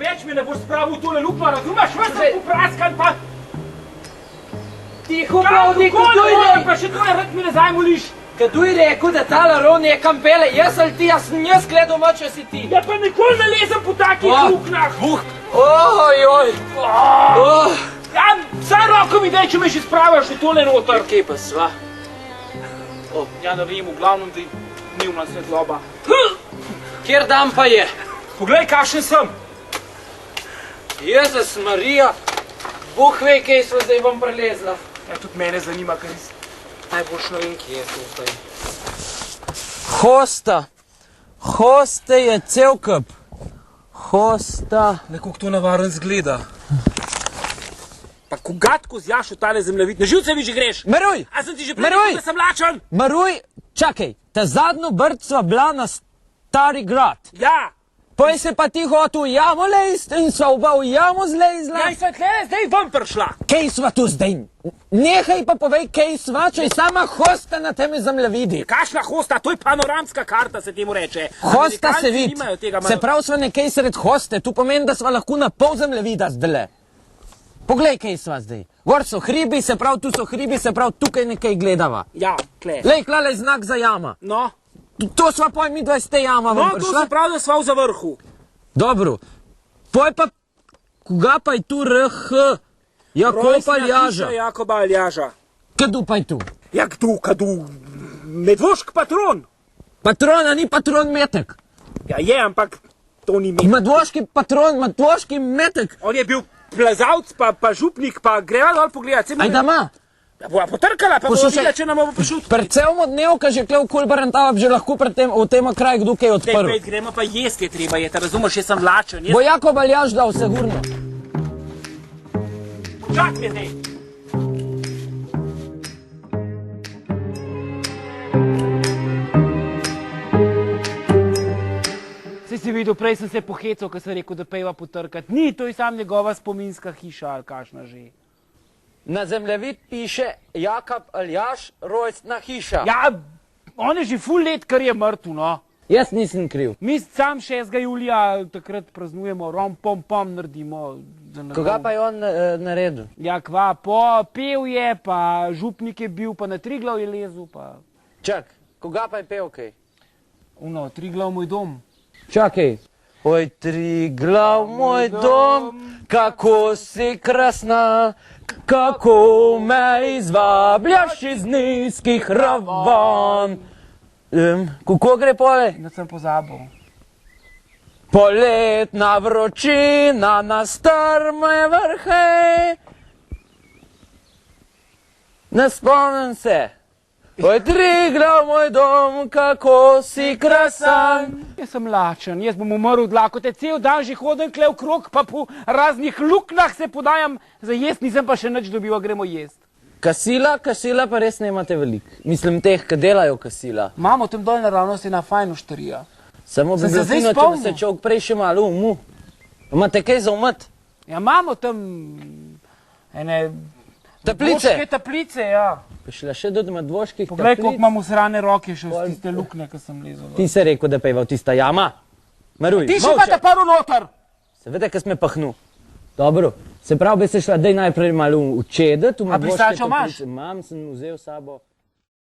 več me ne boš spravil v tole luknjo, razumeš? Veš sem popraskan, pa... Tiho bodi, kaduj rekel! Pa še tole rad mi nazaj moliš. Kaduj rekel, da ta Laron nekam pele, jaz ali ti, jaz sem jaz gledal moče si ti. Ja pa nikoli ne lezem po takih luknjah. Ojoj. Ja, vsaj roko mi daj, če me že spraviš v tole noter. Kje pa sva? Ja ne vem, v glavnem, da dnevna svetloba. Kjer dan pa je? Poglej, kakšen sem. Jezus Marija, Bog ve, kaj sva zdaj vam prelezla. Ja, tudi mene zanima, kaj si. Najboljš ne vem, kje je tukaj. Hoste je cel kup. Hosta. Nekako to navaren zgleda. Pa kogatko zjaš v tale zemljevid, na živce mi že greš. Maruj! A sem ti že predvidel, da sem lačen? Maruj, čakaj, ta zadnjo brd sva bila na Stari grad. Ja. Poj se pa ti hotel v jamo lejst in sva oba v jamo zlezla. Ja, in sva tlele zdaj ven prišla. Kaj sva tu zdaj? Nehaj pa povej, kaj sva, če je sama hosta na temi zemljevidi. Kašna hosta, to je panoramska karta, se temu reče. Hosta se vidi. Se prav sva nekaj sred hoste, tu pomeni, da sva lahko na pol zemljevida zdele. Poglej, kaj sva zdaj. Gor so hribi, se prav tu so hribi, se prav tukaj nekaj gledava. Ja, tle. Lej, klale znak za jama. No. To sva poj mi 20 jama vam prišla. No, to se pravi, da sva v zavrhu. Dobro. Poj pa, koga pa je tu RH? Jakoba Aljaža. Jakoba Aljaža. Kdo pa je tu? Ja, kdo? Medvošk patron. Patron, a ni patron Metek? Ja, je, ampak to ni Metek. Medvoški patron, medvoški Metek. On je bil plezalc, pa župnik, pa greva dol pogledati. Ajda ma. Ja, bova potrkala, pa bomo videla, če nam bo prišel. Pred celom dnevka že kle v Kolbarantava bi že lahko v tem kraju kdo kaj odprl. Dej, gremo pa jesti je treba, je, te razumeš, jaz sem lačen. Bo Jakob Aljaž dal, sigurno. Čak me zdaj. Saj si videl, prej sem se pohecal, ko sem rekel, da pejva potrkati. Ni, to je sam njegova spominska hiša, ali kašna že. Na zemljevid piše Jakob Aljaž, rojstna hiša. Ja, on je že ful let, kar je mrtev, no. Jaz nisem kriv. Mi sam 6. julija takrat praznujemo, rom-pom-pom naredimo. Koga pa je on naredil? Ja, kva, pel je, pa župnik je bil, pa na Triglav je lezel, pa... Čak, koga pa je pel kaj? Uno, Triglav moj dom. Čakaj. Oj, Triglav moj dom, kako si krasna, kako me izvabljaš iz nizkih ravan. Kako gre pole? Da sem pozabil. Poletna vročina na strme vrhe. Ne spomnim se. Oj, Triglav moj dom, kako si krasan. Jaz sem lačen, jaz bom umrl od lakote, cel dan že hodim kle v krog, pa po raznih luknjah se podajam za jest, nisem pa še nič dobil, gremo jest. Kasila pa res ne imate veliko. Mislim teh, ki delajo kasila. Imamo tam dol naravnost ena fajn oštarija. Samo bi bilo fino, če bi se človek prej še malo umu. Imate kaj za umet? Ja, imamo tam ene... Taplice? Taplice, ja. Pa šla še do medvoških taplic? Poglej, koliko imam usrane roke še v tiste lukne, ko sem lezel. Ti se rekel, da pejva v tista jama? Maruj, ti še pa te prvo noter! Seveda, ko sme pahnu. Dobro, se pravi, bi se šla dej najprej malo učedet v medvoške taplice. A brisačo imaš? Imam, sem vzel s sabo.